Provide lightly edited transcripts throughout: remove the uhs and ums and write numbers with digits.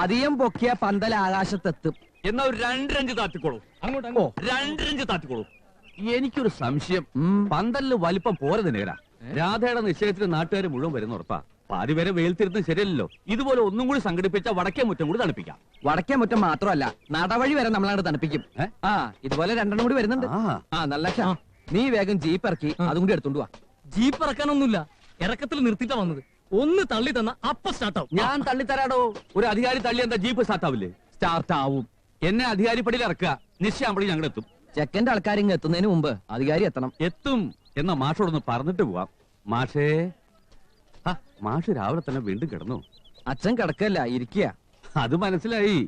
അധികം പൊക്കിയ പന്തൽ ആകാശത്തെത്തും. എന്നാ ഒരു 2 ഇഞ്ച് താത്തിക്കോളൂ. അങ്ങോട്ട് 2 ഇഞ്ച് താത്തിക്കോളൂ. എനിക്കൊരു സംശയം. പന്തലിന് വലിപ്പം പോരത് നേരാ. രാധയുടെ നിശ്ചയത്തിന് നാട്ടുകാർ മുഴുവൻ വരുന്ന ഉറപ്പാ. പാതി വരെ വെയിൽത്തിരുന്നത് ശരിയല്ലല്ലോ. ഇതുപോലെ ഒന്നും കൂടി സംഘടിപ്പിച്ച വടക്കേ മുറ്റം കൂടി തണുപ്പിക്കാം. വടക്കേ മുറ്റം മാത്രമല്ല, നടവഴി വരെ നമ്മളങ്ങോട്ട് തണുപ്പിക്കും. ഇതുപോലെ 2 കൂടി വരുന്നുണ്ട്. നല്ല നീ വേഗം ജീപ്പ് ഇറക്കി അതും കൂടി എടുത്തോണ്ട് വാ. ജീപ്പ് ഇറക്കാനൊന്നുമില്ല, ഇറക്കത്തിൽ നിർത്തിയിട്ടാ വന്നത്. ഒന്ന് തള്ളി തന്ന അപ്പ സ്റ്റാർട്ടാവും. ഞാൻ തള്ളിത്തരാടോ. ഒരു അധികാരി തള്ളി എന്താ ജീപ്പ് സ്റ്റാർട്ട് ആവില്ലേ? സ്റ്റാർട്ട് ആവും. എന്നെ അധികാരിപ്പടിയിൽ ഇറക്കുക. നിശ്ചയാമ്പടി ഞങ്ങൾ എത്തും. ചെക്കന്റെ ആൾക്കാരിങ്ങ് എത്തുന്നതിന് മുമ്പ് അധികാരി എത്തണം. എത്തും എന്നാ മാഷോടൊന്ന് പറഞ്ഞിട്ട് പോവാം. മാഷേ, മാഷ് രാവിലെ തന്നെ വീണ്ടും കിടന്നു. അച്ഛൻ കിടക്കല്ല, ഇരിക്കുക. അത് മനസ്സിലായി.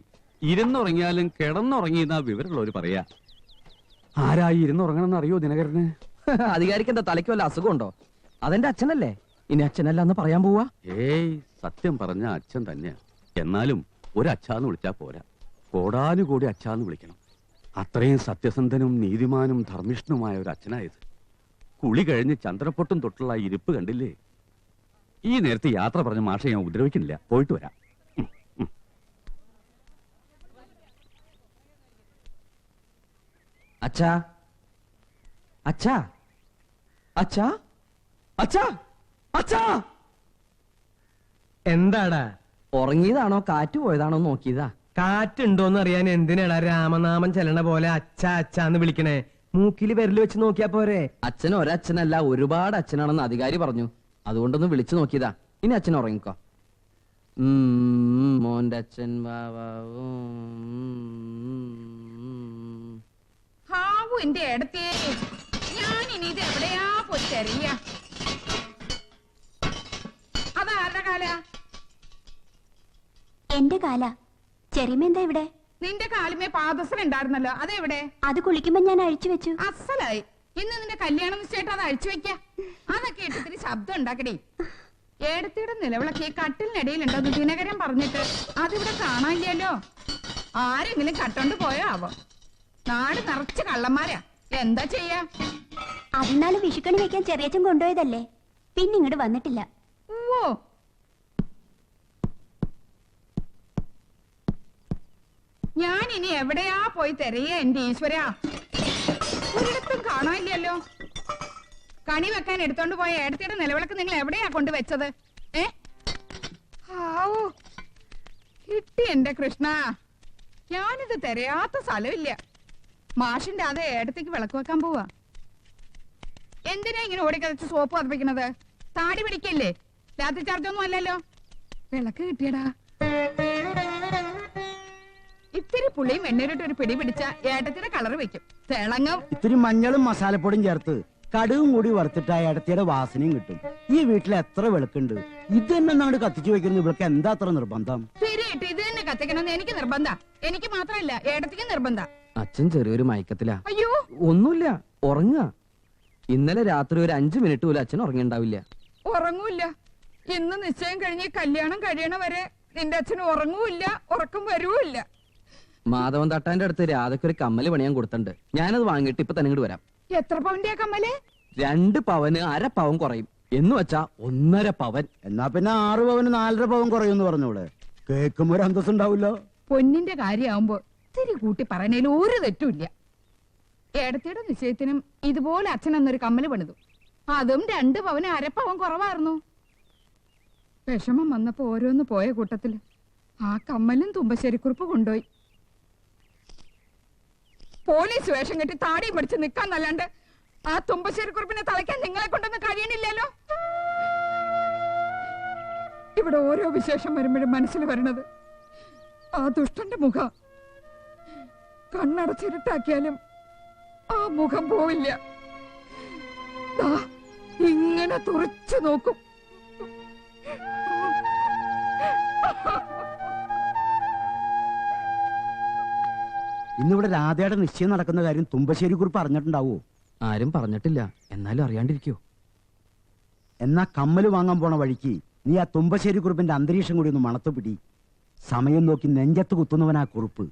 ഇരുന്നുറങ്ങിയാലും കിടന്നുറങ്ങിയെന്നാ വിവരമുള്ളവര് പറയാ. ആരായി ഇരുന്നുറങ്ങണമെന്ന് അറിയോ ദിനകരന്? അധികാരിക്ക് എന്താ തലയ്ക്ക് വല്ല അസുഖമുണ്ടോ? അതെന്റെ അച്ഛനല്ലേ. ഇനി അച്ഛനല്ല എന്ന് പറയാൻ പോവാ? ഏയ്, സത്യം പറഞ്ഞ അച്ഛൻ തന്നെയാ. എന്നാലും ഒരു അച്ഛാന്ന് വിളിച്ചാ പോരാ, കോടാനുകൂടി അച്ഛാന്ന് വിളിക്കണം. അത്രയും സത്യസന്ധനും നീതിമാനും ധർമ്മിഷ്ഠനുമായ ഒരു അച്ഛനായത്. കുളി കഴിഞ്ഞ് ചന്ദ്രപ്പൊട്ടും തൊട്ടുള്ള ഇരിപ്പ് കണ്ടില്ലേ? ഈ നേരത്തെ യാത്ര പറഞ്ഞ മാഷെ ഞാൻ ഉപദ്രവിക്കുന്നില്ല. പോയിട്ട് വരാം. അച്ഛാ, അച്ഛാ, അച്ഛാ, അച്ഛാ, അച്ഛാ. എന്താടാ? ഉറങ്ങിയതാണോ കാറ്റ് പോയതാണോ നോക്കിയതാ. കാറ്റുണ്ടോന്ന് അറിയാൻ എന്തിനാടാ രാമനാമം ചെല്ലണ പോലെ അച്ഛാ അച്ഛാന്ന് വിളിക്കണേ? മൂക്കില് വിരല് വെച്ച് നോക്കിയാ പോരെ? അച്ഛൻ ഒരച്ഛനല്ല, ഒരുപാട് അച്ഛനാണെന്ന് അധികാരി പറഞ്ഞു. അതുകൊണ്ടൊന്ന് വിളിച്ചു നോക്കിയതാ. ഇനി അച്ഛൻ ഉറങ്ങിക്കോ. മോന്റെ അച്ഛൻ ഹാവു എന്റെ അടുത്തേ, ഞാൻ ഇനി ഇത് എവിടെയാ പോയി തെരയ? അതാരുടെ കാല? എന്റെ കാല. ചെറിയമെന്താ ഇവിടെ? നിന്റെ കാലുമേ പാദസരം ഉണ്ടായിരുന്നല്ലോ, അതെവിടെ? അത് കുളിക്കുമ്പോ ഞാൻ അഴിച്ചു വെച്ചു. അസലായി. ഇന്ന് നിന്റെ കല്യാണം നിശ്ചയിട്ടാ അത് അഴിച്ചു വെക്ക. അതൊക്കെ ഇട്ടിത്തിരി ശബ്ദം ഉണ്ടാക്കടേ. ഏടത്തിയുടെ നിലവിളക്ക് കട്ടിലിനിടയിലുണ്ടോന്ന് ദിനകരൻ പറഞ്ഞിട്ട് അതിവിടെ കാണാനില്ലല്ലോ. ആരെങ്കിലും കട്ടോണ്ട് പോയോ ആവോ? നാട് നിറച്ച് കള്ളന്മാരാ. എന്താ ചെയ്യാ? അതിനാള് വിഷുക്കണി വെക്കാൻ ചെറിയച്ഛൻ കൊണ്ടുപോയതല്ലേ, പിന്നെ ഇങ്ങോട്ട് വന്നിട്ടില്ല. ഓ, ഞാൻ ഇനി എവിടെയാ പോയി തെരയ എന്റെ ഈശ്വരാ? ഒരിടത്തും കാണാനില്ലല്ലോ. കണി വെക്കാൻ എടുത്തോണ്ട് പോയ ഏടത്തിയുടെ നിലവിളക്ക് നിങ്ങൾ എവിടെയാ കൊണ്ടുവച്ചത്? കിട്ടി എന്റെ കൃഷ്ണ. ഞാനിത് തെരയാത്ത സ്ഥലമില്ല. മാഷിന്റെ അത് ഏടത്തേക്ക് വിളക്ക് വെക്കാൻ പോവാ. എന്തിനാ ഇങ്ങനെ ഓടിക്കതച്ച് സോപ്പ് പതിപ്പിക്കണത്? താടി പിടിക്കല്ലേ? രാത്രി ചാർജൊന്നും അല്ലല്ലോ. വിളക്ക് കിട്ടിയടാ. ഇത്തിരി പുളിയും എണ്ണയിലിട്ട് ഒരു പിടി പിടിച്ച ഏട്ടത്തിന്റെ കളർ വെക്കും. തിളങ്ങും. ഇത്തിരി മഞ്ഞളും മസാലപ്പൊടിയും ചേർത്ത് കടുകും കൂടി വറുത്തിട്ട് ആ ഏടത്തിയുടെ വാസനയും കിട്ടും. ഈ വീട്ടിൽ എത്ര വിളക്കുണ്ട്, ഇത് തന്നെ അങ്ങോട്ട് കത്തിച്ചു വെക്കുന്നത് ഇവൾക്ക് എന്താ അത്ര നിർബന്ധം? ശരിയായിട്ട് ഇത് തന്നെ കത്തിക്കണമെന്ന് എനിക്ക് നിർബന്ധ. എനിക്ക് മാത്രല്ല, ഏടത്തിക്ക് നിർബന്ധ. അച്ഛൻ ചെറിയൊരു മയക്കത്തിലാ. അയ്യോ, ഒന്നുമില്ല, ഉറങ്ങുക. ഇന്നലെ രാത്രി ഒരു 5 മിനിറ്റ് പോലും അച്ഛൻ ഉറങ്ങിണ്ടാവില്ല. ഉറങ്ങൂല്ല. ഇന്ന് നിശ്ചയം കഴിഞ്ഞ് കല്യാണം കഴിയണ വരെ നിന്റെ അച്ഛൻ ഉറങ്ങൂല്ല, ഉറക്കം വരൂല്ല. മാധവൻ തട്ടാന്റെ അടുത്ത് രാധയ്ക്ക് ഒരു കമ്മല് പണിയാൻ കൊടുത്തിട്ടുണ്ട്. ഞാനത് വാങ്ങിയിട്ട് ഇപ്പൊ തന്നെ ഇങ്ങോട്ട് വരാം. എത്ര പവന്റെ കമ്മല്? 2 പവന് 1/2 പവൻ കുറയും എന്ന് വെച്ചാ 1.5 പവൻ. എന്നാ പിന്നെ 6 പവന് 4.5 പവൻ കുറയുമെന്ന് പറഞ്ഞോളെ. കേൾക്കുമ്പോ ഒരു അന്തസ് ഉണ്ടാവില്ല. പൊന്നിന്റെ കാര്യമാവുമ്പോ ഇത്തിരി കൂട്ടി പറയണേലും ഒരു തെറ്റുമില്ല. ഏടത്തിയുടെ നിശ്ചയത്തിനും ഇതുപോലെ അച്ഛൻ അന്നൊരു കമ്മല് പണിതു. അതും 2 പവന് 1/2 പവൻ കുറവായിരുന്നു. വിഷമം വന്നപ്പോ ഓരോന്ന് പോയ കൂട്ടത്തില് ആ കമ്മലും തുമ്പശ്ശേരിക്കുറിപ്പ് കൊണ്ടുപോയി. പോലീസ് വേഷം കെട്ടി താടിയും പിടിച്ച് നിക്കാൻ നല്ലാണ്ട് ആ തുമ്പശ്ശേരിക്കുറിപ്പിനെ തളയ്ക്കാൻ നിങ്ങളെ കൊണ്ടൊന്നും കഴിയണില്ലല്ലോ. ഇവിടെ ഓരോ വിശേഷം വരുമ്പോഴും മനസ്സിൽ വരണത് ആ ദുഷ്ടന്റെ മുഖം. കണ്ണടച്ചിരുട്ടാക്കിയാലും ആ മുഖം പോവില്ല. ഇങ്ങനെ തുറച്ചു നോക്കും. ഇന്നിവിടെ രാധയുടെ നിശ്ചയം നടക്കുന്ന കാര്യം തുമ്പശ്ശേരി കുറിപ്പ് അറിഞ്ഞിട്ടുണ്ടാവോ? ആരും പറഞ്ഞിട്ടില്ല, എന്നാലും അറിയാണ്ടിരിക്കോ? എന്നാ കമ്മല് വാങ്ങാൻ പോണ വഴിക്ക് നീ ആ തുമ്പശ്ശേരി കുറിപ്പിന്റെ അന്തരീക്ഷം കൂടി ഒന്ന് മണത്തുപിടി. സമയം നോക്കി നെഞ്ചത്ത് കുത്തുന്നവനാ കുറിപ്പ്.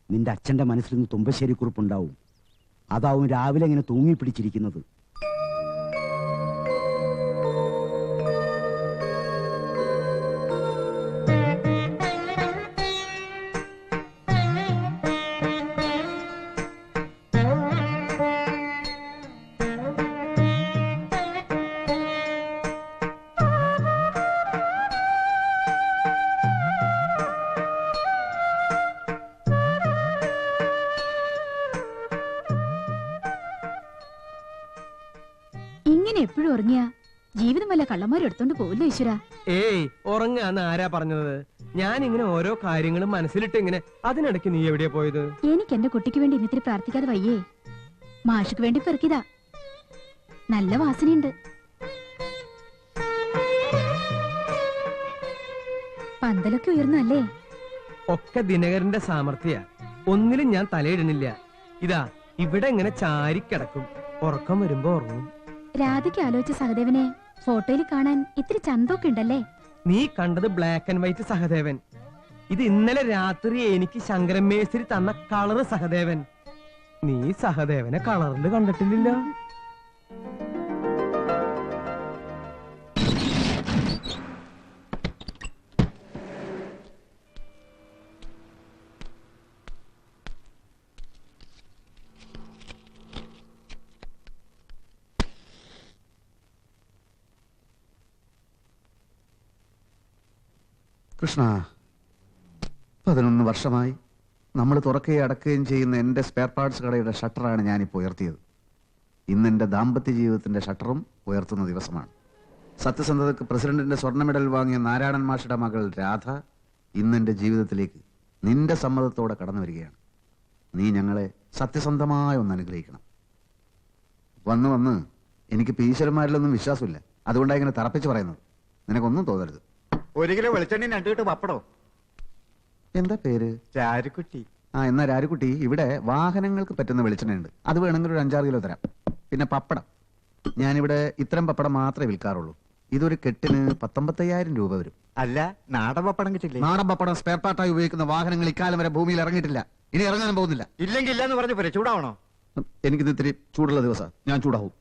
നിന്റെ അച്ഛന്റെ മനസ്സിൽ നിന്ന് തുമ്പശ്ശേരി കുറിപ്പുണ്ടാവും. അതാവും രാവിലെ ഇങ്ങനെ തൂങ്ങി പിടിച്ചിരിക്കുന്നത്. ഇങ്ങനെ എപ്പോഴും ഉറങ്ങിയ ജീവിതം വല്ല കള്ളന്മാരും എടുത്തോണ്ട് പോവില്ല ഈശ്വര. ഏയ് ഉറങ്ങാന്ന് ആരാ പറഞ്ഞത്? ഞാൻ ഇങ്ങനെ ഓരോ കാര്യങ്ങളും മനസ്സിലിട്ട് ഇങ്ങനെ അതിനിടയ്ക്ക് നീ എവിടെയാ പോയത്? എനിക്ക് എന്റെ കുട്ടിക്ക് വേണ്ടി ഇന്നിത്തിരി പ്രാർത്ഥിക്കാതെ വയ്യേ. മാഷുക്ക് വേണ്ടി പെറുക്കിയതാ. നല്ല വാസനയുണ്ട്. പന്തലൊക്കെ ഉയർന്നല്ലേ? ഒക്കെ ദിനകരന്റെ സാമർഥ്യ. ഒന്നിലും ഞാൻ തലയിടണില്ല. ഇതാ ഇവിടെ ഇങ്ങനെ ചാരിക്കിടക്കും. ഉറക്കം വരുമ്പോ ഉറങ്ങും. രാധയ്ക്ക് ആലോചിച്ച സഹദേവനെ ഫോട്ടോയിൽ കാണാൻ ഇത്തിരി ചന്തൊക്കെ ഉണ്ടല്ലേ? നീ കണ്ടത് ബ്ലാക്ക് ആൻഡ് വൈറ്റ് സഹദേവൻ. ഇത് ഇന്നലെ രാത്രി എനിക്ക് ശങ്കരൻ മേസ്തിരി തന്ന കളറ് സഹദേവൻ. നീ സഹദേവനെ കളറിൽ കണ്ടിട്ടില്ല. കൃഷ്ണ, 11 വർഷമായി നമ്മൾ തുറക്കുകയും അടക്കുകയും ചെയ്യുന്ന എൻ്റെ സ്പെയർ പാർട്സ് കടയുടെ ഷട്ടറാണ് ഞാനിപ്പോൾ ഉയർത്തിയത്. ഇന്ന് എൻ്റെ ദാമ്പത്യ ജീവിതത്തിൻ്റെ ഷട്ടറും ഉയർത്തുന്ന ദിവസമാണ്. സത്യസന്ധതയ്ക്ക് പ്രസിഡന്റിന്റെ സ്വർണ്ണ മെഡൽ വാങ്ങിയ നാരായണൻ മാഷയുടെ മകൾ രാധ ഇന്ന് എൻ്റെ ജീവിതത്തിലേക്ക് നിന്റെ സമ്മതത്തോടെ കടന്നു വരികയാണ്. നീ ഞങ്ങളെ സത്യസന്ധമായി ഒന്ന് അനുഗ്രഹിക്കണം. വന്ന് വന്ന് എനിക്ക് ഈശ്വരന്മാരിലൊന്നും വിശ്വാസമില്ല. അതുകൊണ്ടാണ് ഇങ്ങനെ തറപ്പിച്ച് പറയുന്നത്. നിനക്കൊന്നും തോന്നരുത്. 1 കിലോ വെളിച്ചെണ്ണ 2 കിലോ പപ്പടോ. എന്താ പേര്? ചാരുക്കുട്ടി. എന്നാ രാരുക്കുട്ടി, ഇവിടെ വാഹനങ്ങൾക്ക് പറ്റുന്ന വെളിച്ചെണ്ണയുണ്ട്. അത് വേണമെങ്കിൽ ഒരു 5-6 കിലോ തരാം. പിന്നെ പപ്പടം, ഞാനിവിടെ ഇത്തരം പപ്പടം മാത്രമേ വിൽക്കാറുള്ളൂ. ഇതൊരു കെട്ടിന് 19,000 രൂപ വരും. അല്ല, നാടൻ പപ്പടം കിട്ടില്ലേ? നാടൻ പപ്പടം സ്പെയർ പാർട്ടായി ഉപയോഗിക്കുന്ന വാഹനങ്ങൾ ഇക്കാലം വരെ ഭൂമിയിൽ ഇറങ്ങിയിട്ടില്ല. ഇനി ഇറങ്ങാനും പോകുന്നില്ല. ഇല്ലെങ്കിൽ ഇല്ലെന്ന് പറഞ്ഞു പോരെ, ചൂടാവണോ? എനിക്കിത് ഇത്തിരി ചൂടുള്ള ദിവസം, ഞാൻ ചൂടാവും.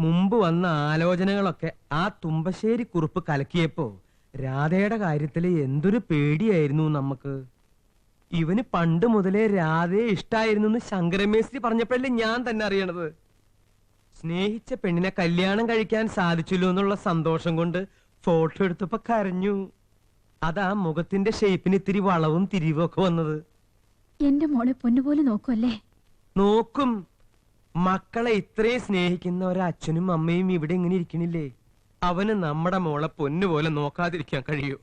മുമ്പ് വന്ന ആലോചനകളൊക്കെ ആ തുമ്പശ്ശേരി കുറുപ്പ് കലക്കിയപ്പോ രാധയുടെ കാര്യത്തില് എന്തൊരു പേടിയായിരുന്നു നമുക്ക്. ഇവന് പണ്ട് മുതലേ രാധയെ ഇഷ്ടായിരുന്നു ശങ്കരമേശ്വരി പറഞ്ഞപ്പോഴല്ലേ ഞാൻ തന്നെ അറിയണത്. സ്നേഹിച്ച പെണ്ണിനെ കല്യാണം കഴിക്കാൻ സാധിച്ചല്ലോ എന്നുള്ള സന്തോഷം കൊണ്ട് ഫോട്ടോ എടുത്തപ്പോ കരഞ്ഞു. അതാ മുഖത്തിന്റെ ഷേപ്പിന് ഇത്തിരി വളവും തിരിവും ഒക്കെ വന്നത്. എന്റെ മോളെ പൊന്നുപോലെ നോക്കുമല്ലേ? നോക്കും. മക്കളെ ഇത്രയും സ്നേഹിക്കുന്ന ഒരച്ഛനും അമ്മയും ഇവിടെ ഇങ്ങനെ ഇരിക്കണില്ലേ? അവന് നമ്മുടെ മോളെ പൊന്നുപോലെ നോക്കാതിരിക്കാൻ കഴിയൂ?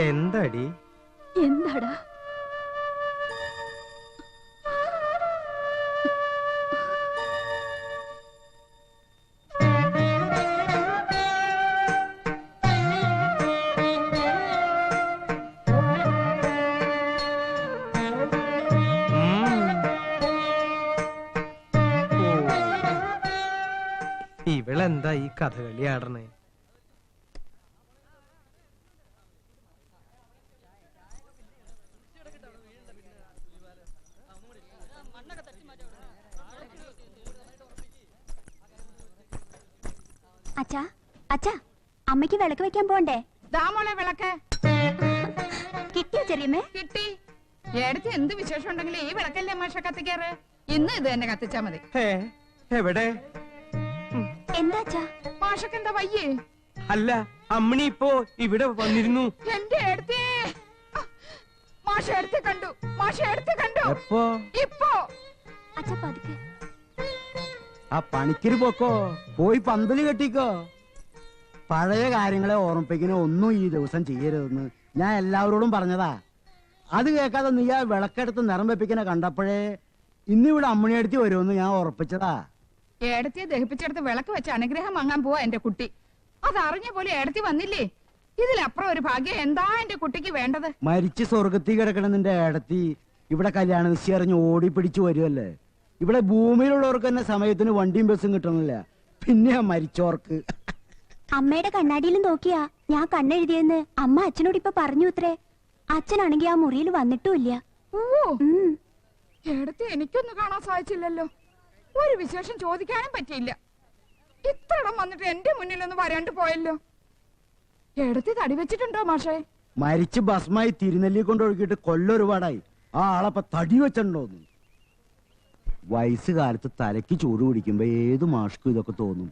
എന്താടി? എന്താടാ? ഇവളെന്താ ഈ കഥകളി ആടണേ? അച്ഛാ, അച്ഛാ, അമ്മയ്ക്ക് വിളക്ക് വെക്കാൻ പോണ്ടേ? ദാമോളെ വിളക്ക് കിട്ടിയോ ചെറിയമ്മേ? കിട്ടി. എടുത്ത് എന്ത് വിശേഷം ഉണ്ടെങ്കിലും ഈ വിളക്കല്ലേ മാഷ കത്തിക്കാറ്. ഇന്ന് ഇത് തന്നെ കത്തിച്ചാ മതി. എവിടെ? എന്താ അച്ഛാ? മാഷക്ക് എന്താ വയ്യേ? അല്ല, അമ്മണി ഇപ്പോ ഇവിടെ വന്നിരുന്നു. എന്റെ അടുത്തേ മാഷ എടുത്ത് കണ്ടു. മാഷ എടുത്ത് കണ്ടു. എപ്പോ? ഇപ്പോ. അച്ഛാ പതുക്കെ. ആ പണിക്കര് പോക്കോ, പോയി പന്തല് കെട്ടിക്കോ. പഴയ കാര്യങ്ങളെ ഓർമ്മിപ്പിക്കുന്ന ഒന്നും ഈ ദിവസം ചെയ്യരുതെന്ന് ഞാൻ എല്ലാവരോടും പറഞ്ഞതാ. അത് കേൾക്കാതെ നീ ആ വിളക്കെടുത്ത് നിറം വെപ്പിക്കണ കണ്ടപ്പോഴേ ഇന്നിവിടെ അമ്മണിയടുത്ത് വരുമെന്ന് ഞാൻ ഉറപ്പിച്ചതാ. ഏടത്തിയെ ദഹിപ്പിച്ചെടുത്ത് വിളക്ക് വെച്ച് അനുഗ്രഹം വാങ്ങാൻ പോവാ എന്റെ കുട്ടി. അതറിഞ്ഞ പോലെ ഏടത്തി വന്നില്ലേ? ഇതിലപ്പുറം ഒരു ഭാഗ്യം എന്താ എന്റെ കുട്ടിക്ക് വേണ്ടത്? മരിച്ച് സ്വർഗത്തിൽ കിടക്കണ നിന്റെ ഏടത്തി ഇവിടെ കല്യാണ നിശ്ചയം അറിഞ്ഞ് ഓടി പിടിച്ചു വരുമല്ലേ. ഇവിടെ ഭൂമിയിലുള്ളവർക്ക് തന്നെ സമയത്തിന് വണ്ടിയും ബസ്സും കിട്ടണില്ല, പിന്നെ മരിച്ചോർക്ക്. അമ്മയുടെ കണ്ണാടിയിൽ നോക്കിയാ ഞാൻ കണ്ണെഴുതിയെന്ന് അമ്മ അച്ഛനോട് ഇപ്പൊ പറഞ്ഞു. ഇത്രേ അച്ഛനാണെങ്കി ആ മുറിയിൽ വന്നിട്ടുമില്ല. ഏടത്തി എനിക്കൊന്നും കാണാൻ സാധിച്ചില്ലല്ലോ. ഒരു വിശേഷം ചോദിക്കാനും പറ്റിയില്ല. ഇത്ര ഇടം വന്നിട്ട് എന്റെ മുന്നിലൊന്ന് വരാണ്ട് പോയല്ലോ. ഏടത്തി തടി വെച്ചിട്ടുണ്ടോ മാഷേ? മരിച്ച് ഭസ്മായി തിരുനെല്ലി കൊണ്ടൊഴുകിയിട്ട് കൊല്ലൊരുപാടായി. ആ ആളപ്പ തടി വെച്ചിട്ടുണ്ടോന്ന്. വയസ്സുകാലത്ത് തലയ്ക്ക് ചൂട് പിടിക്കുമ്പോ ഏത് മാഷ്ക്കും ഇതൊക്കെ തോന്നും.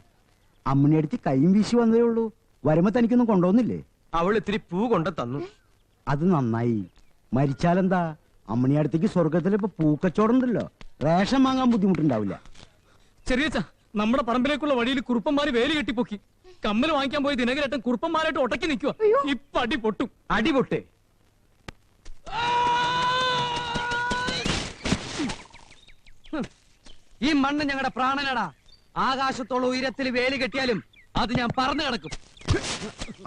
അമ്മണിയടുത്ത് കൈയും വീശി വന്നതേ ഉള്ളൂ. വരുമ്പോ തനിക്കൊന്നും കൊണ്ടുവന്നില്ലേ? അവൾ ഇത്തിരി പൂ കൊണ്ട് തന്നു. അത് നന്നായി. മരിച്ചാലെന്താ, അമ്മണിയടുത്തേക്ക് സ്വർഗത്തിൽ ഇപ്പൊ പൂക്കച്ചോടുണ്ടല്ലോ, റേഷൻ വാങ്ങാൻ ബുദ്ധിമുട്ടുണ്ടാവില്ല. ചെറിയ നമ്മുടെ പറമ്പിലേക്കുള്ള വഴിയിൽ കുറുപ്പന്മാര് വേലി കെട്ടിപ്പൊക്കി. കമ്മൽ വാങ്ങിക്കാൻ പോയി ദിനകരേട്ടൻ കുറുപ്പന്മാരായിട്ട് ഒട്ടക്കി നിൽക്കുക. ഇപ്പൊ അടി പൊട്ടും. അടി പൊട്ടേ? ഈ മണ്ണ് ഞങ്ങളുടെ പ്രാണനടാ. ആകാശത്തോളം ഉയരത്തിൽ വേലി കെട്ടിയാലും അത് ഞാൻ പറന്നു കിടക്കും.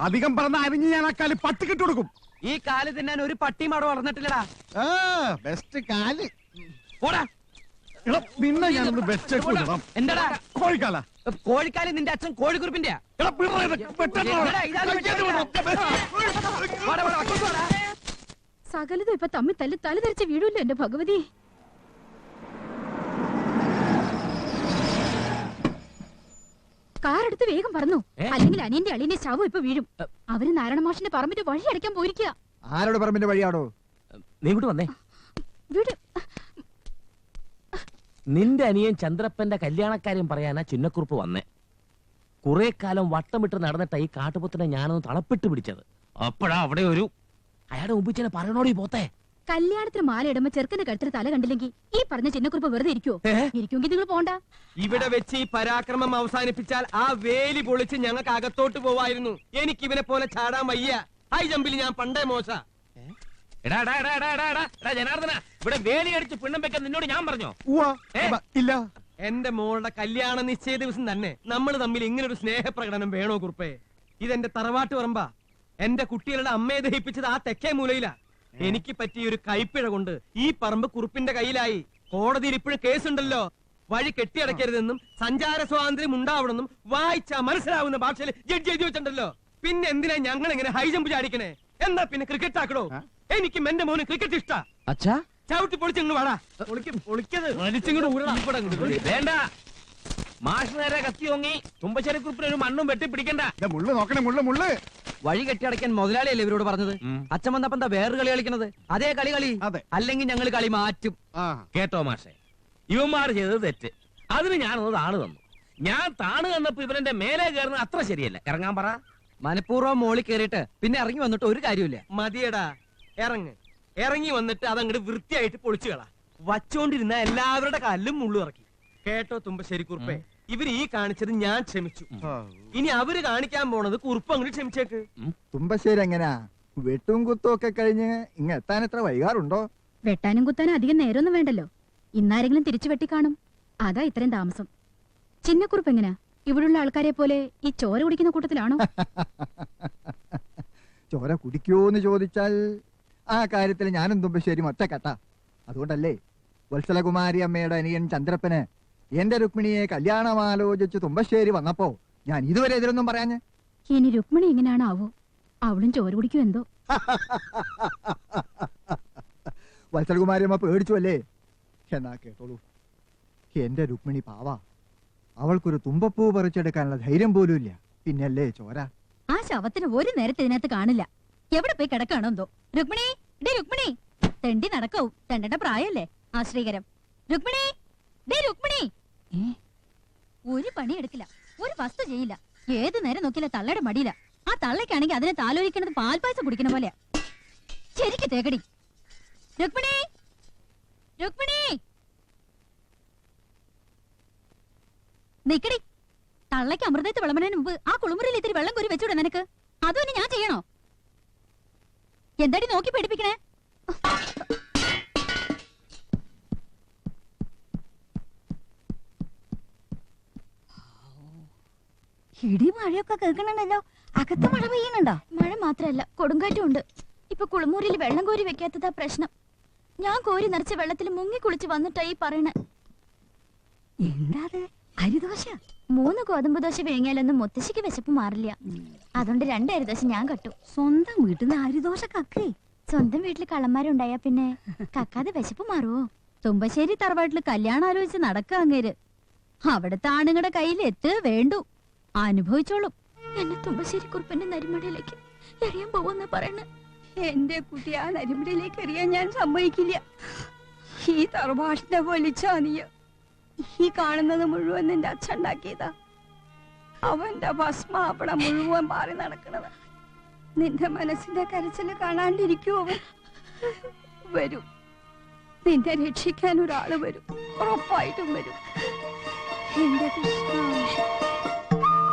അധികം പറഞ്ഞ അരിഞ്ഞ് ഞാൻ ആ കാലി പട്ടി കെട്ടി കൊടുക്കും. ഈ കാല് തിന്നാൻ ഒരു പട്ടിയും അവിടെ വളർന്നിട്ടില്ലടാ. ബെസ്റ്റ് കാല്. പോടാ. പിന്നെ ഞാനൊന്ന് ബെസ്റ്റ് എന്താടാ കോഴിക്കാല? കോഴിക്കാല് നിന്റെ അച്ഛൻ കോഴിക്കുറിപ്പിന്റെ. സകലതും ഇപ്പൊ തമ്മിൽ തല്ലി തലതെറിച്ച് വീഴൂല്ലോ എന്റെ ഭഗവതി. കാറെടുത്ത് വേഗം പറന്നു, അല്ലെങ്കിൽ അനിയന്റെ അളിയന്റെ ശവം ഇപ്പൊ വീഴും. അവര് നാരായണ മാഷിന്റെ പറമ്പിന്റെ വഴി അടയ്ക്കാൻ പോയിരിക്കുക. ആരോട് പറമ്പിന്റെ വഴിയാടോ? നീ ഇങ്ങോട്ട് വന്നേ. വീട് നിന്റെ അനിയൻ ചന്ദ്രപ്പന്റെ കല്യാണക്കാര്യം പറയാനാ ചിന്നക്കുറുപ്പ് വന്നേ. കുറെ കാലം വട്ടമിട്ട് നടന്നിട്ട ഈ കാട്ടുപുത്തിനെ ഞാനൊന്ന് തളപ്പിട്ട് പിടിച്ചത്. അപ്പോഴാ അവിടെ ഒരു അയാളുടെ മുമ്പിച്ചനെ പറയണോടി പോത്തെ. കല്യാണത്തിന് മാല ഇടുമ്പോ ചെറുക്കന്റെ കഴുത്തിൽ തല കണ്ടില്ലെങ്കിൽ ഈ പറഞ്ഞ ചിന്നക്കുറുപ്പ് വെറുതെ ഇരിക്കുവോ? ഇരിക്കുമെങ്കിൽ നിങ്ങൾ പോണ്ട. ഇവിടെ വെച്ച് ഈ പരാക്രമം അവസാനിപ്പിച്ചാൽ ആ വേലി പൊളിച്ച് ഞങ്ങൾക്ക് അകത്തോട്ട് പോവായിരുന്നു. എനിക്ക് ഇവനെ പോലെ ചാടാൻ വയ്യ. ഹൈ ജമ്പിൽ ഞാൻ പണ്ടേ മോശ. ജനാർദ്ദന, ഇവിടെ വേലി അടിച്ച് പിണ്ണം വെക്കാൻ നിന്നോട് ഞാൻ പറഞ്ഞോ? ഇല്ല. എന്റെ മോളുടെ കല്യാണ നിശ്ചയ ദിവസം തന്നെ നമ്മൾ തമ്മിൽ ഇങ്ങനൊരു സ്നേഹപ്രകടനം വേണോ കുറുപ്പേ? ഇതെന്റെ തറവാട്ട് പറമ്പാ. എന്റെ കുട്ടികളുടെ അമ്മയെ ദഹിപ്പിച്ചത് ആ തെക്കേ മൂലയിലാ. എനിക്ക് പറ്റിയ ഒരു കൈപ്പിഴ കൊണ്ട് ഈ പറമ്പ് കുറുപ്പിന്റെ കയ്യിലായി. കോടതിയിൽ ഇപ്പോഴും കേസുണ്ടല്ലോ. വഴി കെട്ടിയടക്കരുതെന്നും സഞ്ചാര സ്വാതന്ത്ര്യം ഉണ്ടാവണമെന്നും വായിച്ചാ മനസ്സിലാവുന്ന ഭാഷയിൽ ജഡ്ജി എഴുതി വെച്ചിട്ടുണ്ടല്ലോ. പിന്നെ എന്തിനാ ഞങ്ങൾ ഇങ്ങനെ ഹൈ ജമ്പ് ചാടിക്കണേ? എന്നാ പിന്നെ ക്രിക്കറ്റ് ആക്കണോ? എനിക്കും എന്റെ മോന് ക്രിക്കറ്റ് ഇഷ്ടാ. അച്ഛാ ചവിട്ടി പൊളിച്ചിങ്ങോട്ട് വാടാ. വേണ്ട, മാഷ് നേരെ കത്തി ഓങ്ങി തുമ്പശ്ശേരി കുറിപ്പിന് ഒരു മണ്ണും വെട്ടി പിടിക്കണ്ട. മുള്ളു നോക്കണേ, മുള്ളു. വഴി കെട്ടിയടയ്ക്കാൻ മുതലാളിയല്ലേ ഇവരോട് പറഞ്ഞത്? അച്ഛൻ വന്നപ്പോ എന്താ വേറെ കളി കളിക്കണത്? അതേ കളി. അതെ. അല്ലെങ്കിൽ ഞങ്ങൾ കളി മാറ്റും. കേട്ടോ മാഷെ, ഇവന്മാർ ചെയ്തത് തെറ്റ്. അതിന് ഞാനൊന്ന് താണ് തന്നു. ഞാൻ താണ് തന്നപ്പോ ഇവരെന്റെ മേലെ കയറുന്നത് അത്ര ശരിയല്ല. ഇറങ്ങാൻ പറ. മനഃപൂർവ്വം മോളിൽ കയറിയിട്ട് പിന്നെ ഇറങ്ങി വന്നിട്ട് ഒരു കാര്യമില്ല. മതിയടാ, ഇറങ്ങി വന്നിട്ട് അതങ്ങോട്ട് വൃത്തിയായിട്ട് പൊളിച്ചു കളാ. വച്ചോണ്ടിരുന്ന എല്ലാവരുടെ കാലിലും മുള്ളു ഇറക്കി. കേട്ടോ തുമ്പശ്ശേരി കുറുപ്പേ, ഇവര് ഈ കാണിച്ചത് ഞാൻ ക്ഷമിച്ചു. ഇനി അവര് കാണിക്കാൻ പോണത് കുറുപ്പ് അങ്ങോട്ട് ക്ഷമിച്ചേക്ക്. തുമ്പശ്ശേരി എങ്ങനാ വെട്ടും കുത്തും ഒക്കെ കഴിഞ്ഞ് ഇങ്ങ എത്താൻ എത്ര വൈകാറുണ്ടോ? വെട്ടാനും കുത്താനും അധികം നേരമൊന്നും വേണ്ടല്ലോ. ഇന്നാരെങ്കിലും തിരിച്ചു വെട്ടിക്കാണും. അതാ ഇത്രയും താമസം. ചിന്നക്കുറുപ്പ് എങ്ങനാ? ഇവിടുള്ള ആൾക്കാരെ പോലെ ഈ ചോര കുടിക്കുന്ന കൂട്ടത്തിലാണോ? ചോര കുടിക്കുമോന്ന് ചോദിച്ചാൽ ആ കാര്യത്തിൽ ഞാനും തുമ്പശ്ശേരി ഒറ്റക്കെട്ടാ. അതുകൊണ്ടല്ലേ വത്സലകുമാരി അമ്മയുടെ അനിയൻ ചന്ദ്രപ്പന് എന്റെ രുക്മിണിയെ കല്യാണമാലോചിച്ച് തുമ്പശ്ശേരി വന്നപ്പോ ഞാൻ ഇതുവരെ എതിരൊന്നും പറയാഞ്ഞ്. ഇനി രുക്മിണി എങ്ങനെയാണാവോ? അവളും ചോര കുടിക്കും എന്തോ. വത്സലകുമാരി അമ്മ പേടിച്ചു അല്ലേ? എന്നാ കേട്ടോളൂ, എന്റെ രുക്മിണി പാവാ. അവൾക്കൊരു തുമ്പപ്പൂ പറിച്ചെടുക്കാനുള്ള ധൈര്യം പോലും ഇല്ല. പിന്നല്ലേ ചോര. ആ ശവത്തിന് ഒരു നേരത്തെ ഇതിനകത്ത് കാണില്ല. എവിടെ പോയി കിടക്കാണോ എന്തോ. രുക്മിണി, ഡേ രുക്മിണി, തെണ്ടി നടക്കാവും. തെണ്ടേണ്ട പ്രായല്ലേ ആ ശ്രീകരം. രുക്മിണി, ഡേ രുക്മിണി. ഒരു പണി എടുക്കില്ല, ഒരു വസ്തു ചെയ്യില്ല. ഏത് നേരം നോക്കില്ല തള്ളയുടെ മടിയില്ല. ആ തള്ളയ്ക്കാണെങ്കിൽ അതിനെ താലോലിക്കണത് പാൽപ്പായസം കുടിക്കണ പോലെ. ശരിക്ക് തേക്കടി. രുക്മിണി, രുക്മിണി, നിക്കടി. തള്ളയ്ക്ക് അമൃതത്ത് വിളമ്പണതിന് മുമ്പ് ആ കുളിമുറിയിൽ ഇത്തിരി വെള്ളം കോരി വെച്ചൂടെ നിനക്ക്? അതും ഇനി ഞാൻ ചെയ്യണോ? എന്താടി നോക്കി പേടിപ്പിക്കണേ? ഇടി മഴയൊക്കെ കേൾക്കണല്ലോ. അകത്ത് മഴ പെയ്യുന്നുണ്ടോ? മഴ മാത്രല്ല, കൊടുങ്കാറ്റും ഉണ്ട്. ഇപ്പൊ കുളിമുറിയിൽ വെള്ളം കോരി വെക്കാത്തതാ പ്രശ്നം. ഞാൻ കോരി നിറച്ച വെള്ളത്തിൽ മുങ്ങി കുളിച്ച് വന്നിട്ടായി പറയണേ. എന്താ അരിദോശ? 3 ഗോതമ്പ് ദോശ വിഴുങ്ങിയാലൊന്നും മുത്തശ്ശിക്ക് വിശപ്പ് മാറില്ല. അതുകൊണ്ട് 2 അരിദോശ ഞാൻ കട്ടു. സ്വന്തം വീട്ടിൽ നിന്ന് അരിദോശ കക്കേ? സ്വന്തം വീട്ടിൽ കള്ളന്മാരുണ്ടായാ പിന്നെ കക്കാതെ വിശപ്പ് മാറുവോ? തുമ്പശ്ശേരി തറവാട്ടില് കല്യാണം ആലോചിച്ച് നടക്കുക അങ്ങേര്. അവിടുത്തെ ആണുങ്ങളുടെ കയ്യിൽ എത്ത് വേണ്ടു. അനുഭവിച്ചോളും. എന്നെ തുമ്പശ്ശേരി കുറുപ്പിന്റെ നരിമടയിലേക്ക് എറിയാൻ പോവെന്നാ പറയണ. എന്റെ കുട്ടി ആ നരിമടയിലേക്ക് എറിയാൻ ഞാൻ സമ്മതിക്കില്ല. ഈ തറവാട്ടിന്റെ വലിച്ചാനിയ ഈ കാണുന്നത് മുഴുവൻ നിന്റെ അച്ഛൻ ഉണ്ടാക്കിയതാ. അവന്റെ ഭസ്മ അവിടെ മുഴുവൻ മാറി നടക്കണത്. നിന്റെ മനസ്സിന്റെ കരച്ചില് കാണാണ്ടിരിക്കുവോ? വരൂ, നിന്നെ രക്ഷിക്കാൻ ഒരാള് വരും, ഉറപ്പായിട്ടും വരും. എന്റെ കൃഷ്ണ.